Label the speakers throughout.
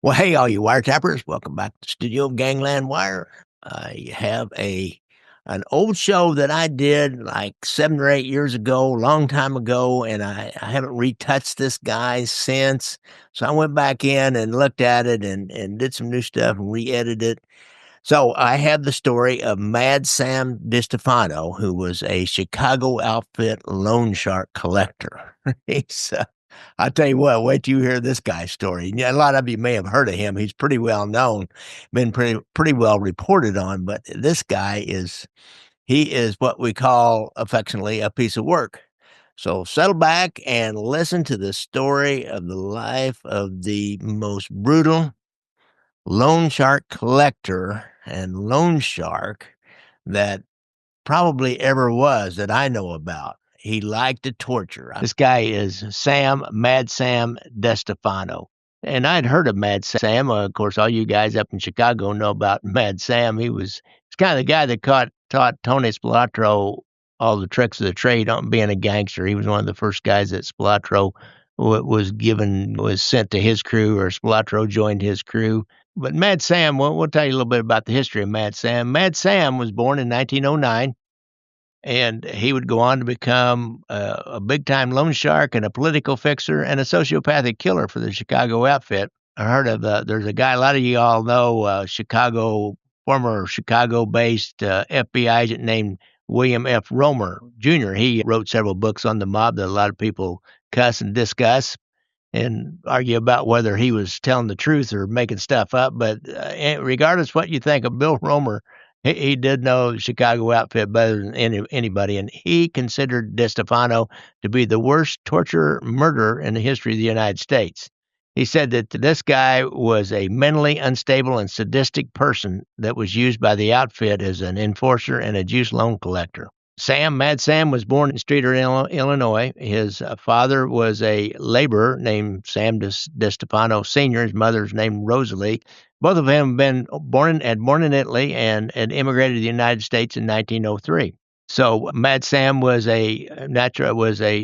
Speaker 1: Well, hey, all you wiretappers, welcome back to the studio of Gangland Wire. I have an old show that I did like 7 or 8 years ago, long time ago, and I haven't retouched this guy since. So I went back in and looked at it and did some new stuff and re-edited it. So I have the story of Mad Sam DeStefano, who was a Chicago outfit loan shark collector. He's I'll tell you what, wait till you hear this guy's story. Yeah, a lot of you may have heard of him. He's pretty well known, been pretty well reported on, but this guy he is what we call affectionately a piece of work. So settle back and listen to the story of the life of the most brutal loan shark collector and loan shark that probably ever was that I know about. He liked to torture. This guy is Mad Sam DeStefano. And I'd heard of Mad Sam. Of course, all you guys up in Chicago know about Mad Sam. He's kind of the guy that taught Tony Spilotro all the tricks of the trade on being a gangster. He was one of the first guys that Spilotro was sent to his crew, or Spilotro joined his crew. But Mad Sam, we'll tell you a little bit about the history of Mad Sam. Mad Sam was born in 1909. And he would go on to become a big-time loan shark and a political fixer and a sociopathic killer for the Chicago outfit. I heard of there's a guy, a lot of you all know, former Chicago-based FBI agent named William F. Romer Jr. He wrote several books on the mob that a lot of people cuss and discuss and argue about whether he was telling the truth or making stuff up. But regardless what you think of Bill Romer, he did know Chicago outfit better than anybody, and he considered DeStefano to be the worst torture murderer in the history of the United States. He said that this guy was a mentally unstable and sadistic person that was used by the outfit as an enforcer and a juice loan collector. Mad Sam, was born in Streator, Illinois. His father was a laborer named Sam DeStefano Sr. His mother's named Rosalie. Both of them had born in Italy and had immigrated to the United States in 1903. So Mad Sam was a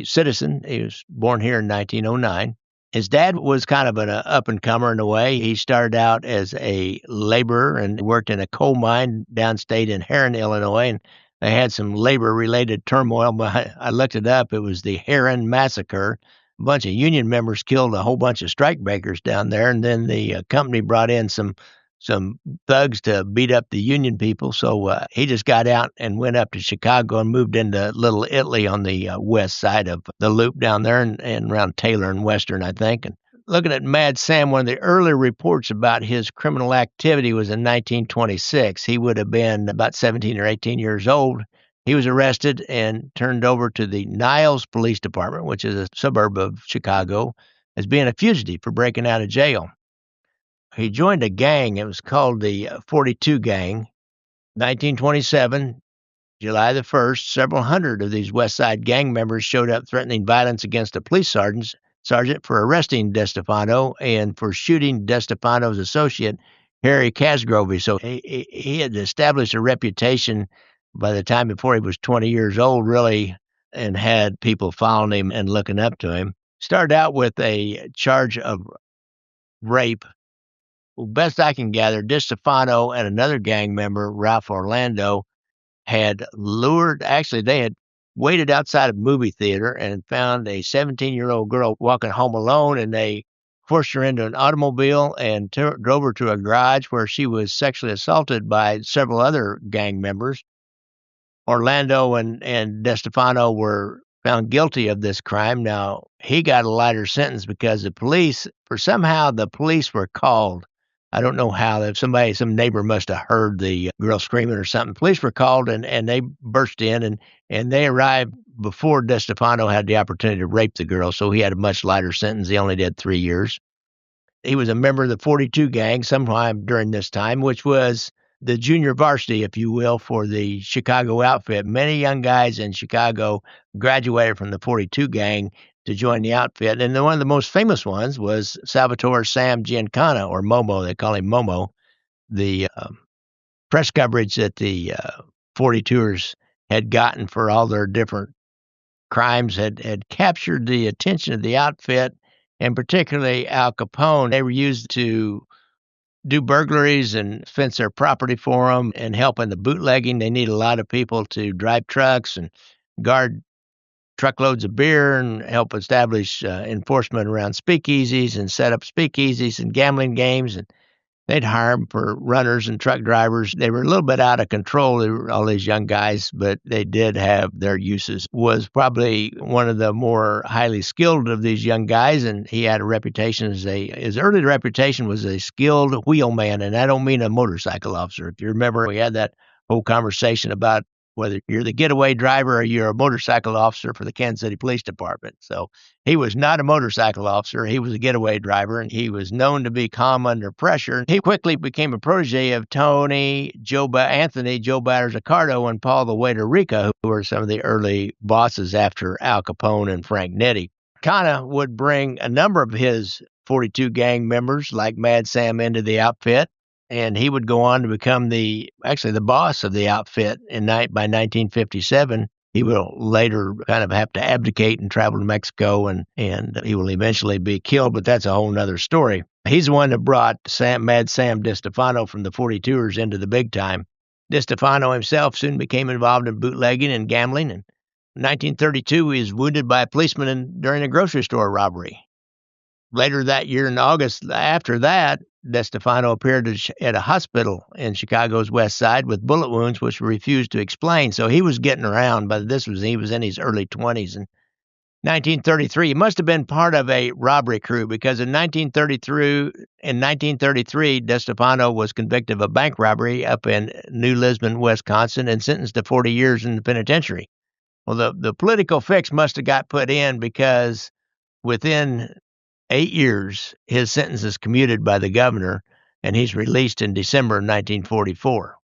Speaker 1: citizen. He was born here in 1909. His dad was kind of an up-and-comer in a way. He started out as a laborer and worked in a coal mine downstate in Heron, Illinois, and they had some labor-related turmoil, but I looked it up. It was the Heron Massacre. A bunch of union members killed a whole bunch of strikebreakers down there, and then the company brought in some thugs to beat up the union people. So he just got out and went up to Chicago and moved into Little Italy on the west side of the loop down there and around Taylor and Western, I think. And looking at Mad Sam, one of the early reports about his criminal activity was in 1926. He would have been about 17 or 18 years old. He was arrested and turned over to the Niles Police Department, which is a suburb of Chicago, as being a fugitive for breaking out of jail. He joined a gang. It was called the 42 Gang. 1927, July the 1st, several hundred of these West Side gang members showed up threatening violence against a police sergeant for arresting DeStefano and for shooting DeStefano's associate, Harry Casgrovey. So he had established a reputation by the time before he was 20 years old, really, and had people following him and looking up to him. Started out with a charge of rape. Well, best I can gather, DeStefano and another gang member, Ralph Orlando, they had waited outside a movie theater and found a 17-year-old girl walking home alone, and they forced her into an automobile and drove her to a garage where she was sexually assaulted by several other gang members. Orlando and DeStefano were found guilty of this crime. Now, he got a lighter sentence because the police were called. I don't know how. If some neighbor must have heard the girl screaming or something. Police were called and they burst in and they arrived before DeStefano had the opportunity to rape the girl. So he had a much lighter sentence. He only did 3 years. He was a member of the 42 Gang sometime during this time, which was the junior varsity, if you will, for the Chicago outfit. Many young guys in Chicago graduated from the 42 Gang to join the outfit. And one of the most famous ones was Salvatore Sam Giancana, or Momo. They call him Momo. The press coverage that the 42ers had gotten for all their different crimes had captured the attention of the outfit, and particularly Al Capone. They were used to do burglaries and fence their property for them and help in the bootlegging. They need a lot of people to drive trucks and guard truckloads of beer and help establish enforcement around speakeasies and set up speakeasies and gambling games. And they'd hire them for runners and truck drivers. They were a little bit out of control, they were all these young guys, but they did have their uses. Was probably one of the more highly skilled of these young guys, and he had a reputation his early reputation was a skilled wheelman, and I don't mean a motorcycle officer. If you remember, we had that whole conversation about whether you're the getaway driver or you're a motorcycle officer for the Kansas City Police Department. So he was not a motorcycle officer. He was a getaway driver, and he was known to be calm under pressure. He quickly became a protege of Anthony Joe Batters Accardo, and Paul the Waiter Rica, who were some of the early bosses after Al Capone and Frank Nitti. Kana would bring a number of his 42 gang members like Mad Sam into the outfit, and he would go on to become the boss of the outfit by 1957. He will later kind of have to abdicate and travel to Mexico, and he will eventually be killed, but that's a whole nother story. He's the one that brought Mad Sam DeStefano from the 42ers into the big time. DeStefano himself soon became involved in bootlegging and gambling. In 1932, he was wounded by a policeman during a grocery store robbery. Later that year, in August after that, DeStefano appeared at a hospital in Chicago's West Side with bullet wounds, which refused to explain. So he was getting around, but he was in his early 20s. In 1933, he must have been part of a robbery crew, because in 1933, DeStefano was convicted of a bank robbery up in New Lisbon, Wisconsin, and sentenced to 40 years in the penitentiary. Well, the political fix must have got put in, because within 8 years, his sentence is commuted by the governor, and he's released in December of 1944.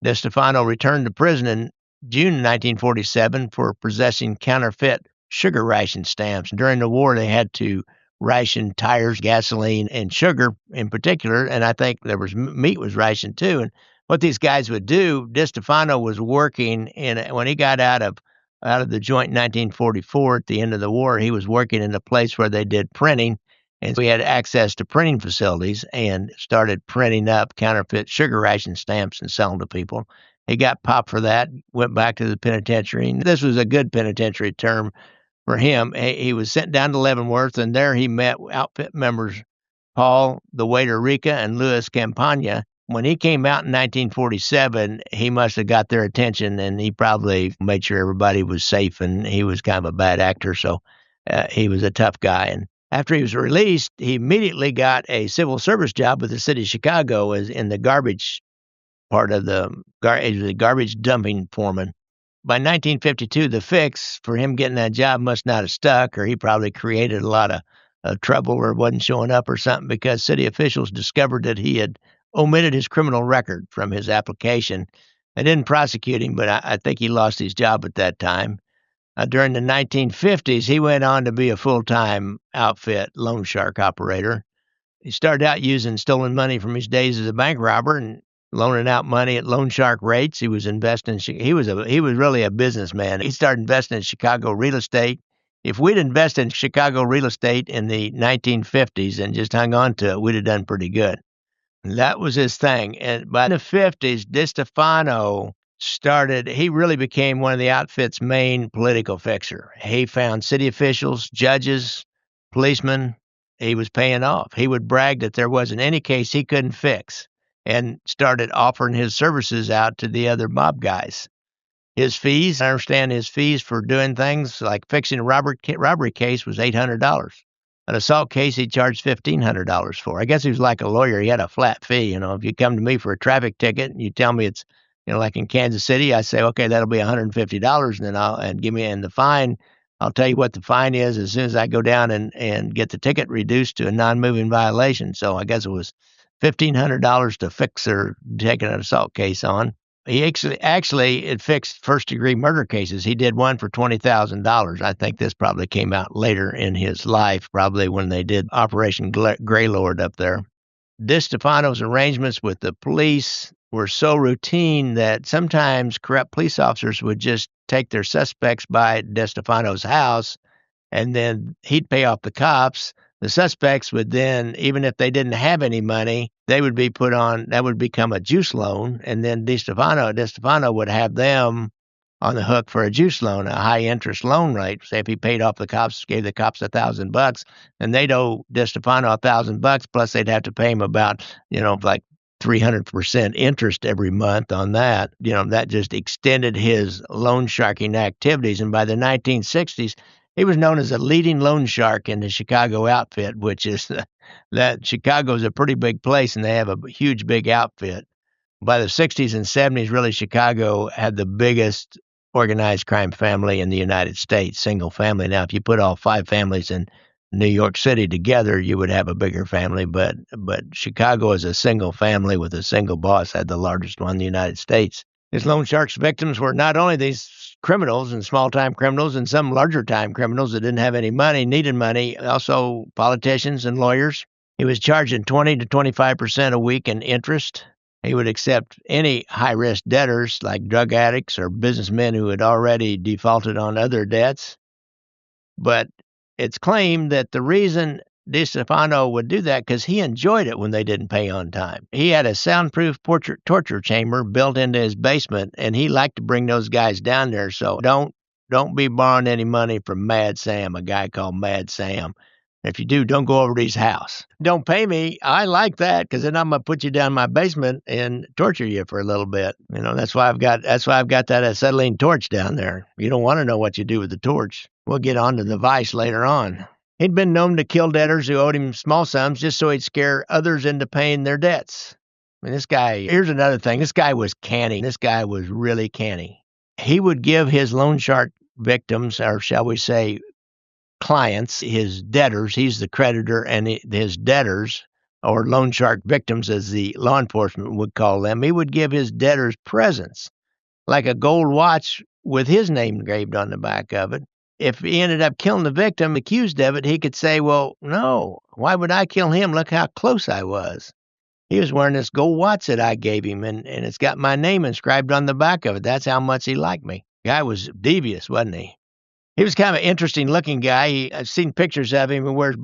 Speaker 1: DeStefano returned to prison in June 1947 for possessing counterfeit sugar ration stamps. During the war, they had to ration tires, gasoline, and sugar in particular, and I think there was meat was rationed too. And what these guys would do, DeStefano was working when he got out of the joint in 1944 at the end of the war, he was working in a place where they did printing, and so he had access to printing facilities and started printing up counterfeit sugar ration stamps and selling to people. He got popped for that, went back to the penitentiary, and this was a good penitentiary term for him. He was sent down to Leavenworth, and there he met outfit members Paul the Waiter Rica and Louis Campagna. When he came out in 1947, he must have got their attention, and he probably made sure everybody was safe, and he was kind of a bad actor, so he was a tough guy. And after he was released, he immediately got a civil service job with the city of Chicago as in the garbage part of the garbage dumping foreman. By 1952, the fix for him getting that job must not have stuck, or he probably created a lot of trouble or wasn't showing up or something, because city officials discovered that he had omitted his criminal record from his application. They didn't prosecute him, but I think he lost his job at that time. During the 1950s, he went on to be a full-time outfit loan shark operator. He started out using stolen money from his days as a bank robber and loaning out money at loan shark rates. He was investing. He was really a businessman. He started investing in Chicago real estate. If we'd invested in Chicago real estate in the 1950s and just hung on to it, we'd have done pretty good. That was his thing. And by the 50s, DeStefano he really became one of the outfit's main political fixer. He found city officials, judges, policemen, he was paying off. He would brag that there wasn't any case he couldn't fix, and started offering his services out to the other mob guys. His fees, I understand his fees for doing things like fixing a robbery case was $800. An assault case he charged $1,500 for. I guess he was like a lawyer. He had a flat fee. If you come to me for a traffic ticket and you tell me it's, like in Kansas City, I say, okay, that'll be $150, and then give me the fine. I'll tell you what the fine is as soon as I go down and get the ticket reduced to a non-moving violation. So I guess it was $1,500 to fix or take an assault case on. He actually it fixed first-degree murder cases. He did one for $20,000. I think this probably came out later in his life, probably when they did Operation Greylord up there. DeStefano's arrangements with the police were so routine that sometimes corrupt police officers would just take their suspects by DeStefano's house, and then he'd pay off the cops. the suspects would then, even if they didn't have any money, they would be put on, that would become a juice loan. And then DeStefano would have them on the hook for a juice loan, a high interest loan rate. Say if he paid off the cops, gave the cops $1,000, and they'd owe DeStefano $1,000, plus they'd have to pay him about, like 300% interest every month on that. That just extended his loan sharking activities. And by the 1960s, he was known as a leading loan shark in the Chicago outfit, which is that Chicago's a pretty big place and they have a huge, big outfit. By the 60s and 70s, really, Chicago had the biggest organized crime family in the United States, single family. Now, if you put all 5 families in New York City together, you would have a bigger family, but Chicago as a single family with a single boss had the largest one in the United States. His loan sharks victims were not only these criminals and small-time criminals and some larger-time criminals that didn't have any money, needed money, also politicians and lawyers. He was charging 20 to 25% a week in interest. He would accept any high-risk debtors like drug addicts or businessmen who had already defaulted on other debts. But it's claimed that the reason DeStefano would do that because he enjoyed it when they didn't pay on time. He had a soundproof torture chamber built into his basement, and he liked to bring those guys down there. So don't be borrowing any money from Mad Sam, a guy called Mad Sam. If you do, don't go over to his house. Don't pay me. I like that because then I'm gonna put you down in my basement and torture you for a little bit. That's why I've got that acetylene torch down there. You don't want to know what you do with the torch. We'll get on to the vice later on. He'd been known to kill debtors who owed him small sums just so he'd scare others into paying their debts. This guy, here's another thing. This guy was canny. This guy was really canny. He would give his loan shark victims, or shall we say, clients, his debtors, he's the creditor, and his debtors, or loan shark victims as the law enforcement would call them, he would give his debtors presents, like a gold watch with his name engraved on the back of it. If he ended up killing the victim accused of it, he could say, well, no, why would I kill him? Look how close I was. He was wearing this gold watch that I gave him, and it's got my name inscribed on the back of it. That's how much he liked me. Guy was devious, wasn't he? He was kind of an interesting looking guy. I've seen pictures of him. He wears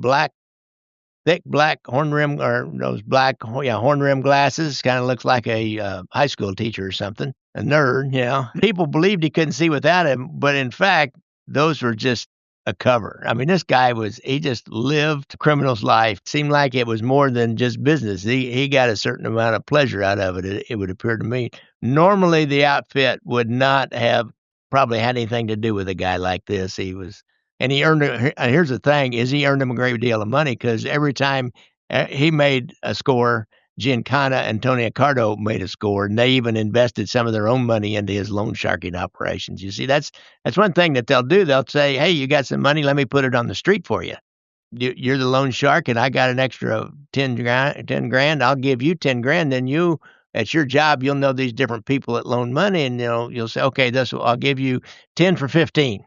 Speaker 1: thick black horn rim, or those black horn rim glasses. Kind of looks like a high school teacher or something. A nerd, People believed he couldn't see without him, but in fact, those were just a cover. This guy he just lived a criminal's life. Seemed like it was more than just business. He got a certain amount of pleasure out of it, it would appear to me. Normally, the outfit would not have probably had anything to do with a guy like this. He earned, here's the thing, is he earned him a great deal of money because every time he made a score, Giancana and Tony Accardo made a score, and they even invested some of their own money into his loan sharking operations. You see, that's one thing that they'll do. They'll say, hey, you got some money, let me put it on the street for you. You're the loan shark, and I got an extra 10 grand. I'll give you 10 grand. Then at your job, you'll know these different people that loan money, and you'll say, okay, I'll give you 10 for 15,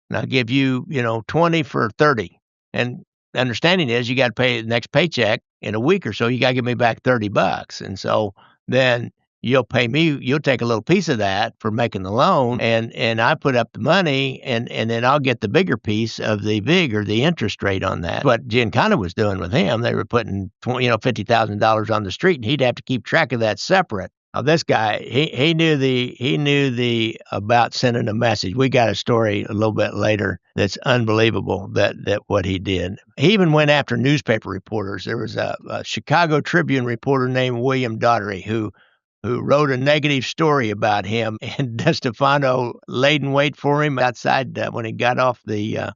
Speaker 1: and I'll give you 20 for 30. And the understanding is you got to pay the next paycheck in a week or so. You got to give me back $30, and so then you'll pay me. You'll take a little piece of that for making the loan, and I put up the money, and then I'll get the bigger piece of the VIG or the interest rate on that. What Giancana was doing with him, they were putting $50,000 on the street, and he'd have to keep track of that separate. Now, this guy, he knew the about sending a message. We got a story a little bit later that's unbelievable that what he did. He even went after newspaper reporters. There was a Chicago Tribune reporter named William Daugherty who wrote a negative story about him, and DeStefano laid in wait for him outside when he got off the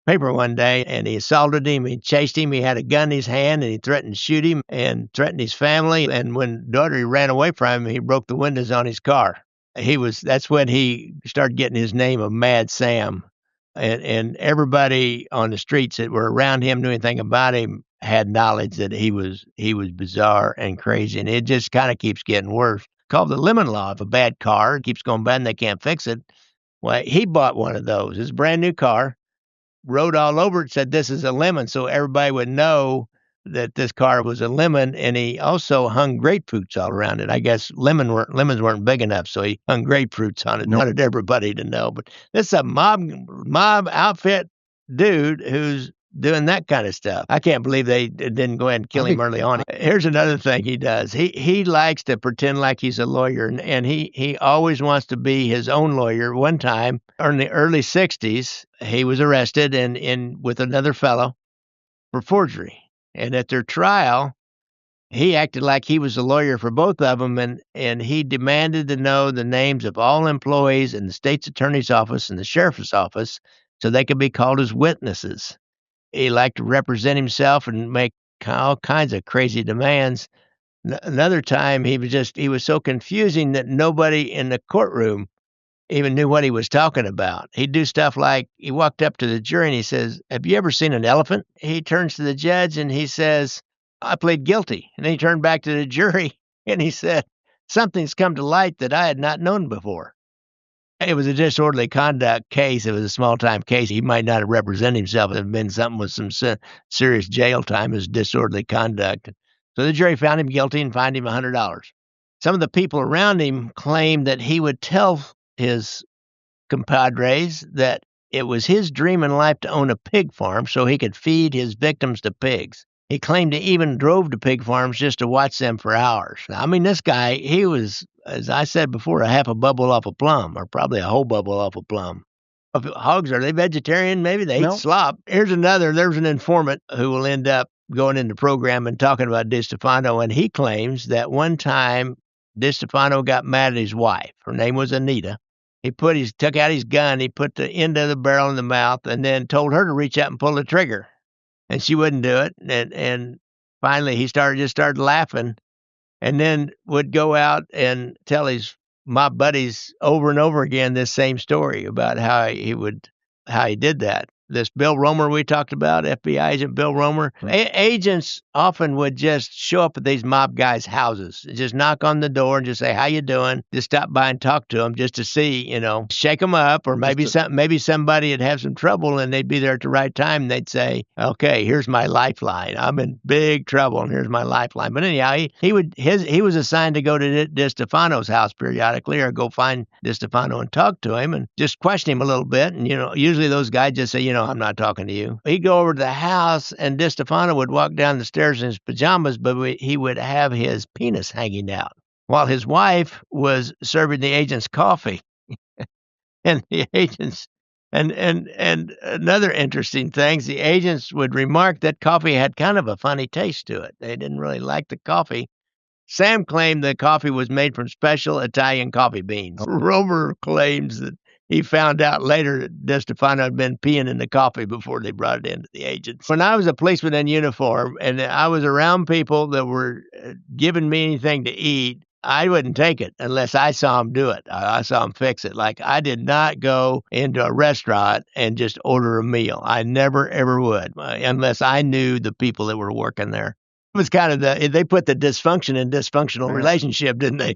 Speaker 1: paper one day, and he assaulted him, he chased him, he had a gun in his hand, and he threatened to shoot him and threatened his family. And when Daugherty ran away from him, he broke the windows on his car. That's when he started getting his name of Mad Sam. And everybody on the streets that were around him, knew anything about him, had knowledge that he was bizarre and crazy. And it just kind of keeps getting worse. Called the lemon law. If a bad car keeps going bad and they can't fix it, well, he bought one of those. It's a brand new car. Wrote all over it, said this is a lemon, so everybody would know that this car was a lemon. And he also hung grapefruits all around it. I guess lemons weren't big enough, so he hung grapefruits on it. Wanted everybody to know. But this is a mob outfit dude who's doing that kind of stuff. I can't believe they didn't go ahead and kill him early on. Here's another thing he does. He likes to pretend like he's a lawyer, and he always wants to be his own lawyer. One time, in the early 60s, he was arrested and with another fellow for forgery. And at their trial, he acted like he was a lawyer for both of them, and he demanded to know the names of all employees in the state's attorney's office and the sheriff's office so they could be called as witnesses. He liked to represent himself and make all kinds of crazy demands. Another time, he was so confusing that nobody in the courtroom even knew what he was talking about. He'd do stuff like he walked up to the jury and he says, "Have you ever seen an elephant?" He turns to the judge and he says, "I plead guilty." And then he turned back to the jury and he said, "Something's come to light that I had not known before." It was a disorderly conduct case. It was a small time case. He might not have represented himself. It had been something with some serious jail time as disorderly conduct. So the jury found him guilty and fined him $100. Some of the people around him claimed that he would tell his compadres that it was his dream in life to own a pig farm so he could feed his victims to pigs. He claimed he even drove to pig farms just to watch them for hours. I mean, this guy, he was, as I said before, a half a bubble off a plum, or probably a whole bubble off a plum. Hogs, are they vegetarian? Maybe they eat slop. Here's another. There's an informant who will end up going into program and talking about DeStefano, and he claims that one time DeStefano got mad at his wife. Her name was Anita. He took out his gun, he put the end of the barrel in the mouth, and then told her to reach out and pull the trigger. And she wouldn't do it. And finally he started laughing, and then would go out and tell my buddies over and over again this same story about how he did that. This Bill Romer we talked about, FBI agent Bill Romer. Agents often would just show up at these mob guys' houses, just knock on the door and just say, "How you doing?" Just stop by and talk to them just to see, shake them up, or maybe somebody would have some trouble and they'd be there at the right time. And they'd say, "Okay, here's my lifeline. I'm in big trouble, and here's my lifeline." But anyhow, he was assigned to go to DeStefano's house periodically, or go find DeStefano and talk to him and just question him a little bit. And usually those guys just say, "I'm not talking to you." He'd go over to the house, and DeStefano would walk down the stairs in his pajamas, but he would have his penis hanging out while his wife was serving the agents coffee. And the agents, and another interesting thing, the agents would remark that coffee had kind of a funny taste to it. They didn't really like the coffee. Sam claimed the coffee was made from special Italian coffee beans. Romer claims that he found out later that DeStefano had been peeing in the coffee before they brought it into the agents. When I was a policeman in uniform and I was around people that were giving me anything to eat, I wouldn't take it unless I saw them do it. I saw them fix it. Like, I did not go into a restaurant and just order a meal. I never, ever would, unless I knew the people that were working there. It was kind of they put the dysfunction in dysfunctional relationship, didn't they?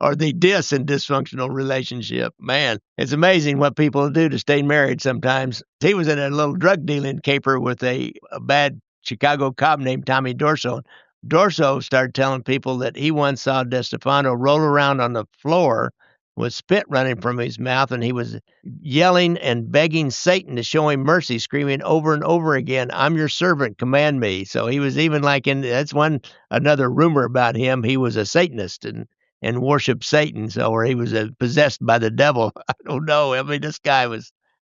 Speaker 1: Or the dis in dysfunctional relationship. Man, it's amazing what people do to stay married sometimes. He was in a little drug dealing caper with a bad Chicago cop named Tommy Dorso. Dorso started telling people that he once saw DeStefano roll around on the floor with spit running from his mouth, and he was yelling and begging Satan to show him mercy, screaming over and over again, "I'm your servant, command me." So he was even that's another rumor about him. He was a Satanist and worshiped Satan, or he was possessed by the devil. I don't know. I mean, this guy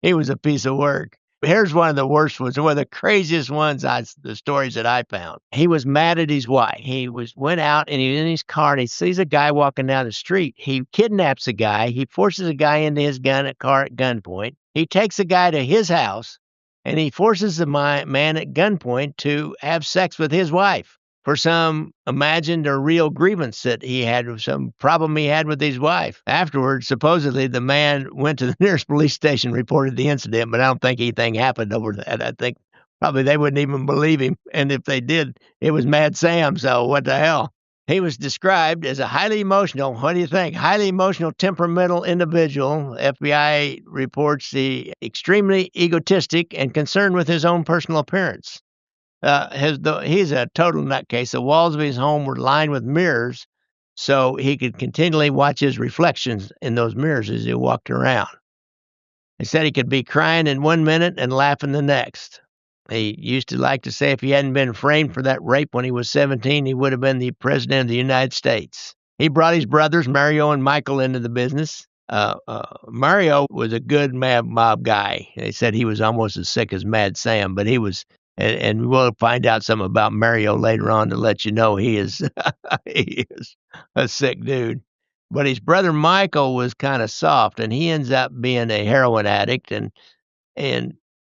Speaker 1: he was a piece of work. Here's one of the worst ones, one of the craziest ones, the stories that I found. He was mad at his wife. He went out and he was in his car and he sees a guy walking down the street. He kidnaps a guy. He forces a guy into his car at gunpoint. He takes the guy to his house and he forces the man at gunpoint to have sex with his wife for some imagined or real grievance that he had, with some problem he had with his wife. Afterwards, supposedly, the man went to the nearest police station, reported the incident, but I don't think anything happened over that. I think probably they wouldn't even believe him. And if they did, it was Mad Sam, so what the hell? He was described as a highly emotional, what do you think? Highly emotional, temperamental individual. FBI reports the extremely egotistic and concerned with his own personal appearance. He's a total nutcase. The walls of his home were lined with mirrors, so he could continually watch his reflections in those mirrors as he walked around. He said he could be crying in 1 minute and laughing the next. He used to like to say if he hadn't been framed for that rape when he was 17, he would have been the president of the United States. He brought his brothers, Mario and Michael, into the business. Mario was a good mob guy. They said he was almost as sick as Mad Sam, but he was, and we'll find out something about Mario later on to let you know he is, he is a sick dude. But his brother Michael was kind of soft, and he ends up being a heroin addict and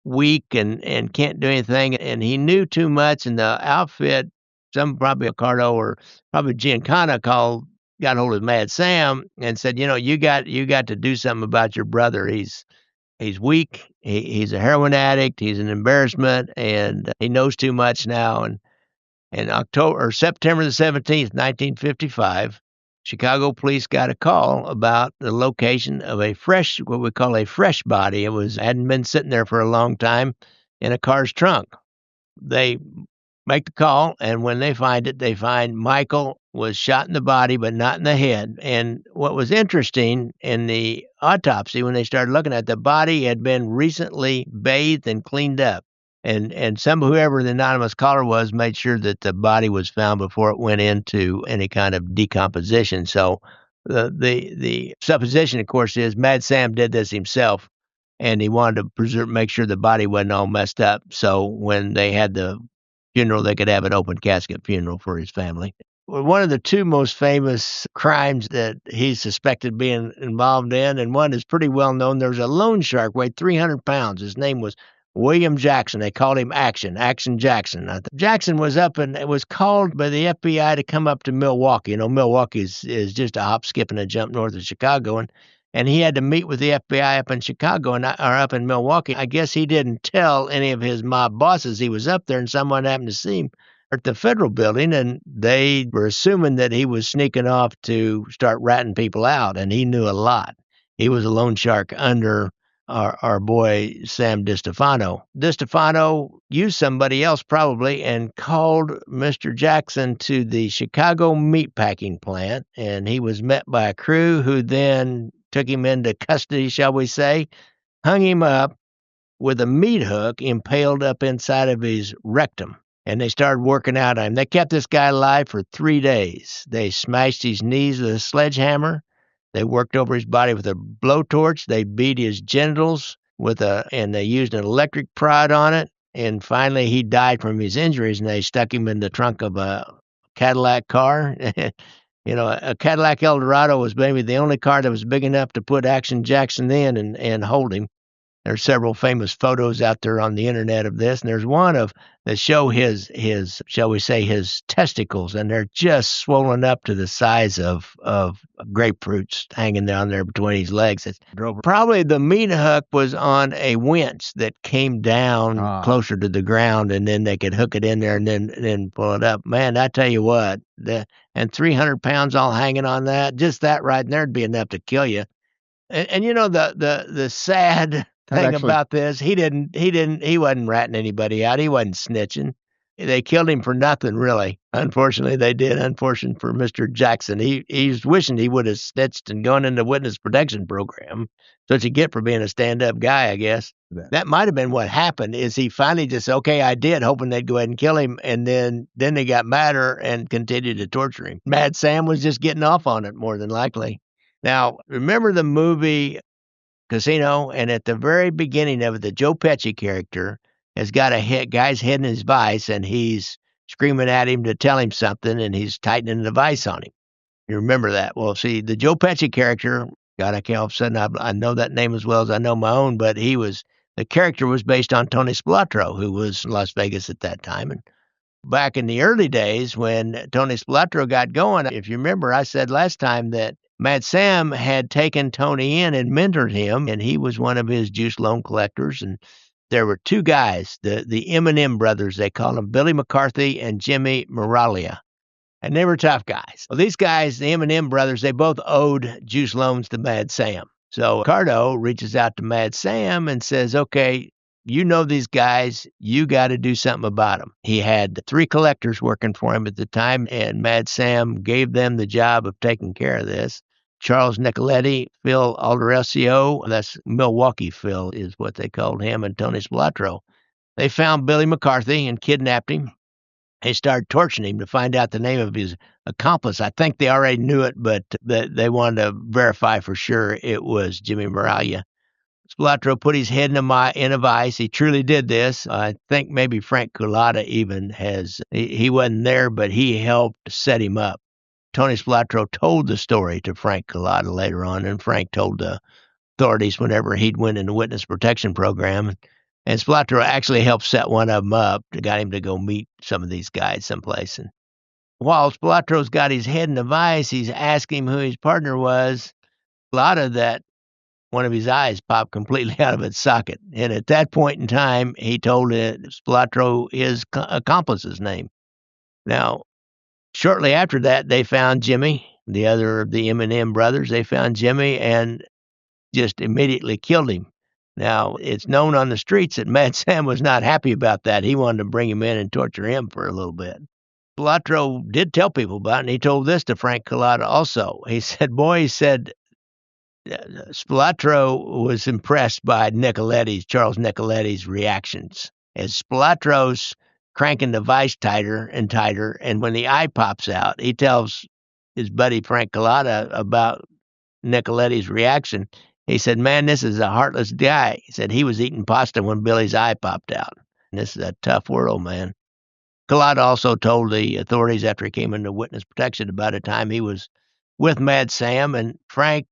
Speaker 1: weak and can't do anything, and he knew too much, and the outfit, some probably Ricardo or probably Giancana got hold of Mad Sam and said, you got to do something about your brother. He's weak. He's a heroin addict. He's an embarrassment, and he knows too much now. And October or September the 17th, 1955, Chicago police got a call about the location of what we call a fresh body. Hadn't been sitting there for a long time in a car's trunk. They make the call, and when they find it, they find Michael was shot in the body, but not in the head. And what was interesting in the autopsy, when they started looking at the body, had been recently bathed and cleaned up. And whoever the anonymous caller was made sure that the body was found before it went into any kind of decomposition. So the supposition, of course, is Mad Sam did this himself, and he wanted to make sure the body wasn't all messed up. So when they had the funeral, they could have an open casket funeral for his family. Well, one of the two most famous crimes that he's suspected being involved in, and one is pretty well known. There was a loan shark, weighed 300 pounds. His name was William Jackson. They called him Action Jackson. Jackson was up and it was called by the FBI to come up to Milwaukee. Milwaukee is just a hop, skip, and a jump north of Chicago. And he had to meet with the FBI up in Chicago or up in Milwaukee. I guess he didn't tell any of his mob bosses he was up there, and someone happened to see him at the federal building, and they were assuming that he was sneaking off to start ratting people out, and he knew a lot. He was a loan shark under our boy Sam DeStefano. DeStefano used somebody else probably and called Mr. Jackson to the Chicago meatpacking plant, and he was met by a crew who then took him into custody, shall we say, hung him up with a meat hook impaled up inside of his rectum. And they started working out on him. They kept this guy alive for 3 days. They smashed his knees with a sledgehammer. They worked over his body with a blowtorch. They beat his genitals and they used an electric prod on it. And finally, he died from his injuries, and they stuck him in the trunk of a Cadillac car. A Cadillac Eldorado was maybe the only car that was big enough to put Action Jackson in and hold him. There's several famous photos out there on the internet of this, and there's one that show his shall we say his testicles, and they're just swollen up to the size of grapefruits hanging down there between his legs. Probably the meat hook was on a winch that came down closer to the ground, and then they could hook it in there and then pull it up. Man, I tell you what, and 300 pounds all hanging on that, just that right there would be enough to kill you. And the sad thing about this, he wasn't ratting anybody out. He wasn't snitching. They killed him for nothing, really. Unfortunately, they did. Unfortunate for Mr. Jackson. He's wishing he would have snitched and gone into witness protection program. So what you get for being a stand-up guy, I guess. That might have been what happened, is he finally just said, okay, I did, hoping they'd go ahead and kill him, and then they got madder and continued to torture him. Mad Sam was just getting off on it, more than likely. Now, remember the movie Casino, and at the very beginning of it, the Joe Pesci character has got a guy's head in his vice, and he's screaming at him to tell him something, and he's tightening the vice on him. You remember that? Well, see, the Joe Pesci character, God, I can't all of a sudden, I know that name as well as I know my own, but the character was based on Tony Spilotro, who was in Las Vegas at that time. And back in the early days when Tony Spilotro got going, if you remember, I said last time that Mad Sam had taken Tony in and mentored him, and he was one of his juice loan collectors. And there were two guys, the M&M brothers, they called them, Billy McCarthy and Jimmy Moralia. And they were tough guys. Well, these guys, the M&M brothers, they both owed juice loans to Mad Sam. So Ricardo reaches out to Mad Sam and says, okay, you know these guys, you got to do something about them. He had 3 collectors working for him at the time, and Mad Sam gave them the job of taking care of this. Charles Nicoletti, Phil Aldersio, that's Milwaukee Phil is what they called him, and Tony Spilotro. They found Billy McCarthy and kidnapped him. They started torturing him to find out the name of his accomplice. I think they already knew it, but they wanted to verify for sure it was Jimmy Moralia. Spilotro put his head in a vice. He truly did this. I think maybe Frank Culotta even he wasn't there, but he helped set him up. Tony Spilotro told the story to Frank Culotta later on, and Frank told the authorities whenever he'd went in the witness protection program. And Spilotro actually helped set one of them up, got him to go meet some of these guys someplace. And while Spilotro's got his head in a vice, he's asking him who his partner was. Culotta, that one of his eyes popped completely out of its socket. And at that point in time, he told Spilotro his accomplice's name. Now, shortly after that, they found Jimmy, the other of the M&M brothers. They found Jimmy and just immediately killed him. Now, it's known on the streets that Mad Sam was not happy about that. He wanted to bring him in and torture him for a little bit. Spilotro did tell people about it, and he told this to Frank Culotta also. He said, Spilotro was impressed by Charles Nicoletti's reactions. As Spilotro's cranking the vice tighter and tighter, and when the eye pops out, he tells his buddy Frank Culotta about Nicoletti's reaction. He said, man, this is a heartless guy. He said he was eating pasta when Billy's eye popped out. This is a tough world, man. Culotta also told the authorities after he came into witness protection about a time he was with Mad Sam, and Frank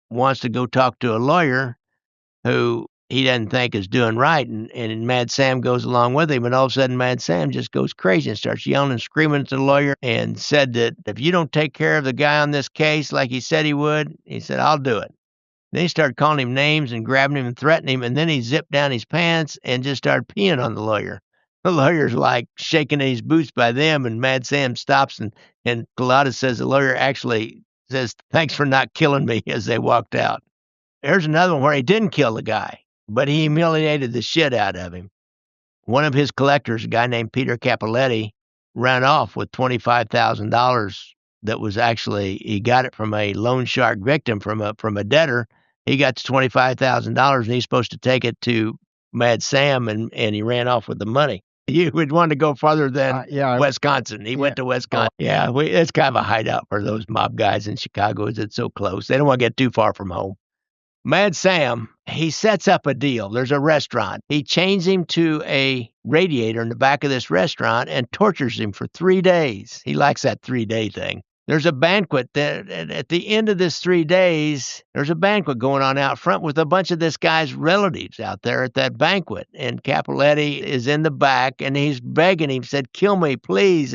Speaker 1: wants to go talk to a lawyer who he doesn't think is doing right, and Mad Sam goes along with him, and all of a sudden Mad Sam just goes crazy and starts yelling and screaming at the lawyer and said that if you don't take care of the guy on this case like he said he would, he said, I'll do it. Then he started calling him names and grabbing him and threatening him, and then he zipped down his pants and just started peeing on the lawyer. The lawyer's like shaking in his boots by them, and Mad Sam stops, and Culotta says the lawyer actually says, thanks for not killing me, as they walked out. There's another one where he didn't kill the guy, but he humiliated the shit out of him. One of his collectors, a guy named Peter Capoletti, ran off with $25,000 that was actually, he got it from a loan shark victim, from a debtor. He got to $25,000, and he's supposed to take it to Mad Sam, and he ran off with the money. You would want to go farther than Wisconsin. He went to Wisconsin. Yeah, it's kind of a hideout for those mob guys in Chicago. It's so close. They don't want to get too far from home. Mad Sam, he sets up a deal. There's a restaurant. He chains him to a radiator in the back of this restaurant and tortures him for 3 days. He likes that 3-day thing. There's a banquet that at the end of this 3 days, there's a banquet going on out front with a bunch of this guy's relatives out there at that banquet. And Capoletti is in the back, and he's begging him, said, kill me, please.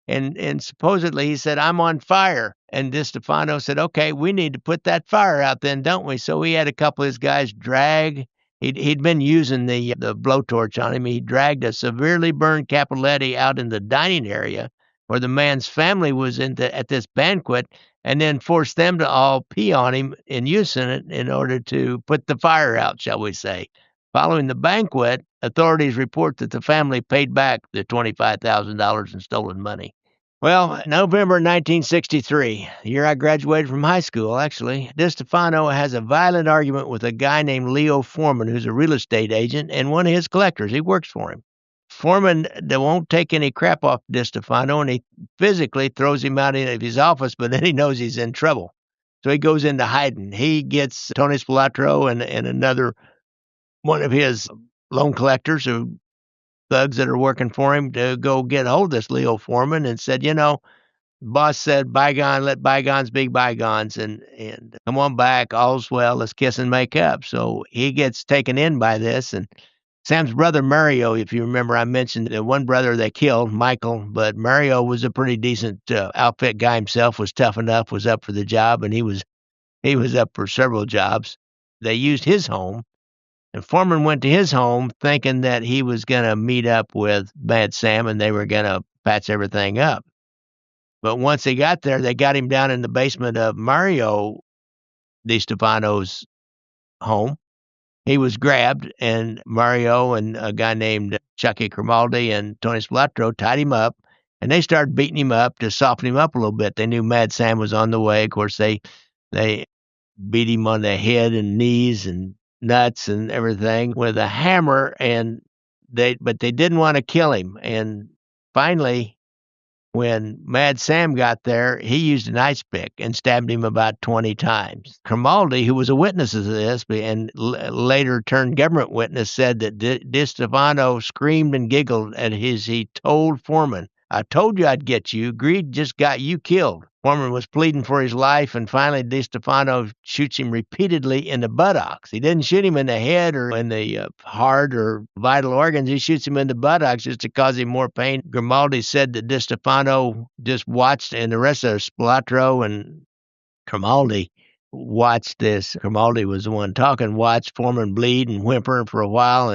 Speaker 1: And supposedly he said, I'm on fire. And DeStefano said, okay, we need to put that fire out then, don't we? So he had a couple of his guys drag. He'd been using the blowtorch on him. He dragged a severely burned Capoletti out in the dining area where the man's family was at this banquet, and then forced them to all pee on him in unison in order to put the fire out, shall we say. Following the banquet, authorities report that the family paid back the $25,000 in stolen money. Well, November 1963, the year I graduated from high school, actually, DeStefano has a violent argument with a guy named Leo Foreman, who's a real estate agent and one of his collectors. He works for him. Foreman won't take any crap off DeStefano, and he physically throws him out of his office, but then he knows he's in trouble. So he goes into hiding. He gets Tony Spilotro and another one of his loan collectors, or thugs that are working for him, to go get hold of this Leo Foreman, and said, boss said, let bygones be bygones, and come on back, all's well, let's kiss and make up. So he gets taken in by this, and Sam's brother Mario, if you remember, I mentioned that one brother they killed, Michael, but Mario was a pretty decent outfit guy himself, was tough enough, was up for the job, and he was up for several jobs. They used his home, and Foreman went to his home thinking that he was going to meet up with Mad Sam and they were going to patch everything up. But once they got there, they got him down in the basement of Mario DeStefano's home. He was grabbed, and Mario and a guy named Chucky Grimaldi and Tony Spilotro tied him up, and they started beating him up to soften him up a little bit. They knew Mad Sam was on the way. Of course, they beat him on the head and knees and nuts and everything with a hammer, and they didn't wanna kill him, and finally, when Mad Sam got there, he used an ice pick and stabbed him about 20 times. Grimaldi, who was a witness of this and later turned government witness, said that DeStefano screamed and giggled at he told Foreman, "I told you I'd get you. Greed just got you killed." Foreman was pleading for his life, and finally DeStefano shoots him repeatedly in the buttocks. He didn't shoot him in the head or in the heart or vital organs. He shoots him in the buttocks just to cause him more pain. Grimaldi said that DeStefano just watched, and the rest of Spilotro and Grimaldi watched this. Grimaldi was the one talking, watched Foreman bleed and whimper for a while,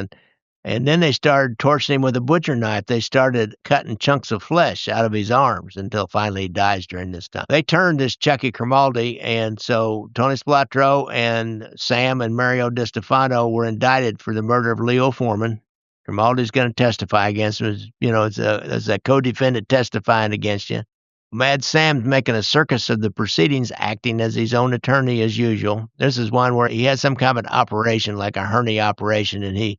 Speaker 1: and then they started torturing him with a butcher knife. They started cutting chunks of flesh out of his arms until finally he dies during this time. They turned this Chucky Grimaldi, and so Tony Spilotro and Sam and Mario DeStefano were indicted for the murder of Leo Foreman. Grimaldi's going to testify against him. As a co-defendant testifying against you. Mad Sam's making a circus of the proceedings, acting as his own attorney as usual. This is one where he has some kind of an operation, like a hernia operation, and he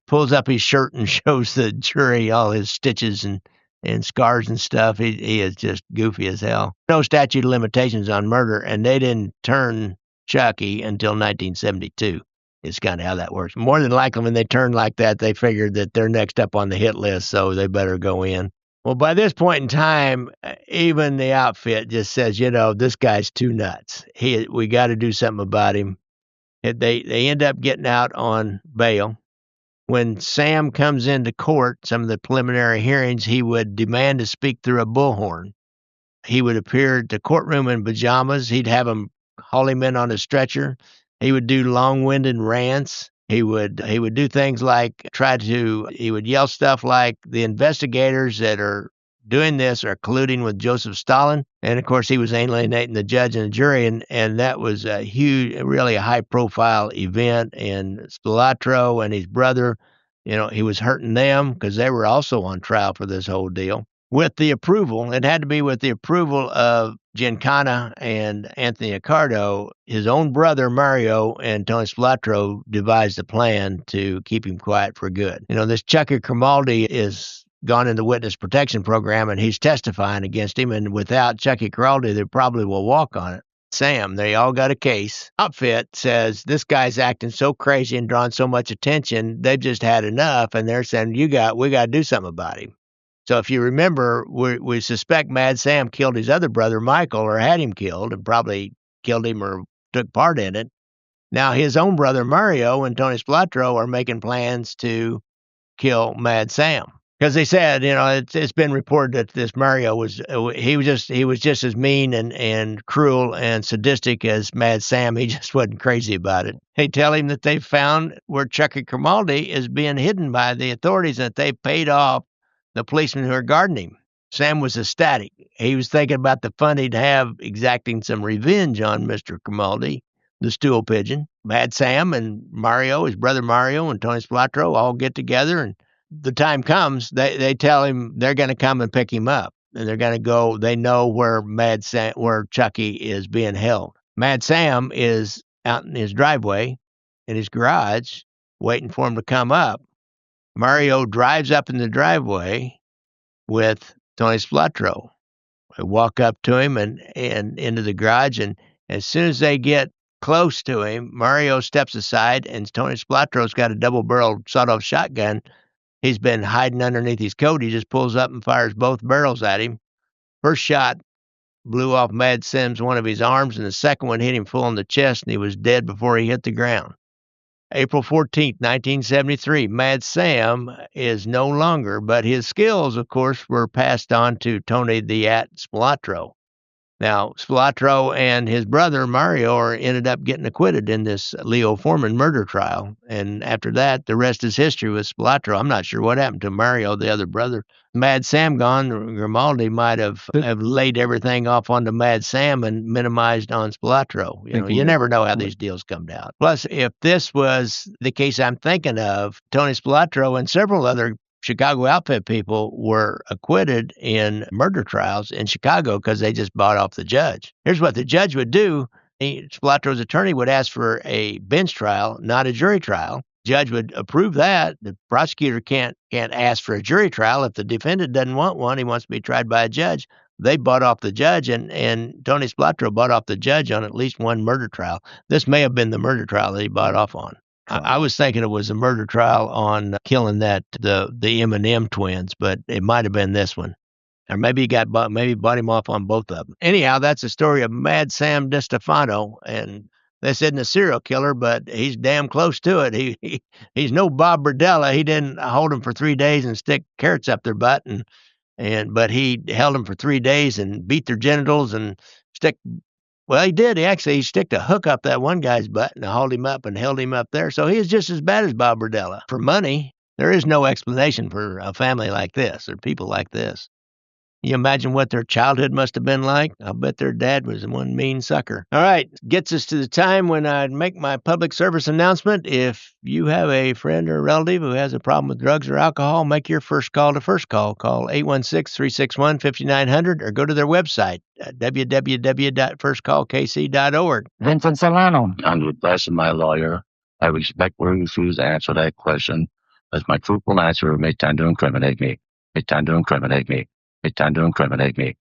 Speaker 1: pulls up his shirt and shows the jury all his stitches and scars and stuff. He is just goofy as hell. No statute of limitations on murder, and they didn't turn Chucky until 1972. It's kind of how that works. More than likely, when they turn like that, they figured that they're next up on the hit list, so they better go in. Well, by this point in time, even the outfit just says, this guy's too nuts. We got to do something about him. They end up getting out on bail. When Sam comes into court, some of the preliminary hearings, he would demand to speak through a bullhorn. He would appear at the courtroom in pajamas. He'd have him haul him in on a stretcher. He would do long-winded rants. He would do things like he would yell stuff like, "The investigators that are doing this are colluding with Joseph Stalin." And of course, he was alienating the judge and the jury, and that was a huge, really a high-profile event. And Spilotro and his brother, he was hurting them because they were also on trial for this whole deal. With the approval, it had to be with the approval of Giancana and Anthony Accardo. His own brother, Mario, and Tony Spilotro devised a plan to keep him quiet for good. This Chucky Grimaldi is gone in the witness protection program, and he's testifying against him, and without Chucky Grimaldi, they probably will walk on it. Sam, they all got a case. Outfit says, this guy's acting so crazy and drawing so much attention, they've just had enough, and they're saying, we got to do something about him. So if you remember, we suspect Mad Sam killed his other brother, Michael, or had him killed, and probably killed him or took part in it. Now his own brother, Mario, and Tony Spilotro are making plans to kill Mad Sam. Because they said, it's been reported that this Mario was just as mean and cruel and sadistic as Mad Sam. He just wasn't crazy about it. They tell him that they found where Chucky Grimaldi is being hidden by the authorities, and that they paid off the policemen who are guarding him. Sam was ecstatic. He was thinking about the fun he'd have exacting some revenge on Mr. Grimaldi, the stool pigeon. Mad Sam and Mario, his brother Mario, and Tony Spilotro all get together, and the time comes, they tell him they're going to come and pick him up, and they're going to go. They know where where Chucky is being held. Mad Sam is out in his driveway, in his garage, waiting for him to come up. Mario drives up in the driveway with Tony Spilotro. They walk up to him and into the garage, and as soon as they get close to him, Mario steps aside, and Tony Spilotro's got a double-barreled sawed-off shotgun. He's been hiding underneath his coat. He just pulls up and fires both barrels at him. First shot blew off Mad Sam's one of his arms, and the second one hit him full in the chest, and he was dead before he hit the ground. April 14th, 1973, Mad Sam is no longer, but his skills, of course, were passed on to Tony the Spilotro. Now, Spilotro and his brother, Mario, ended up getting acquitted in this Leo Foreman murder trial. And after that, the rest is history with Spilotro. I'm not sure what happened to Mario, the other brother. Mad Sam gone, Grimaldi might have laid everything off onto Mad Sam and minimized on Spilotro. You never know how these deals come out. Plus, if this was the case I'm thinking of, Tony Spilotro and several other Chicago outfit people were acquitted in murder trials in Chicago because they just bought off the judge. Here's what the judge would do. Spilotro's attorney would ask for a bench trial, not a jury trial. judge would approve that. The prosecutor can't ask for a jury trial. If the defendant doesn't want one, he wants to be tried by a judge. They bought off the judge, and Tony Spilotro bought off the judge on at least one murder trial. This may have been the murder trial that he bought off on. I was thinking it was a murder trial on killing the M&M twins, but it might have been this one. Or maybe he bought him off on both of them. Anyhow, that's the story of Mad Sam DeStefano, and this isn't a serial killer, but he's damn close to it. He's no Bob Berdella. He didn't hold them for 3 days and stick carrots up their butt, but he held them for 3 days and beat their genitals and well, he did. He sticked a hook up that one guy's butt and hauled him up and held him up there. So he is just as bad as Bob Berdella. For money, there is no explanation for a family like this or people like this. You imagine what their childhood must have been like? I'll bet their dad was one mean sucker. All right, gets us to the time when I'd make my public service announcement. If you have a friend or relative who has a problem with drugs or alcohol, make your first call to First Call. Call 816-361-5900 or go to their website, www.firstcallkc.org.
Speaker 2: Vincent Solano.
Speaker 3: Under the advice of my lawyer, I respectfully refuse to answer that question, as my truthful answer may tend to incriminate me. May tend to incriminate me.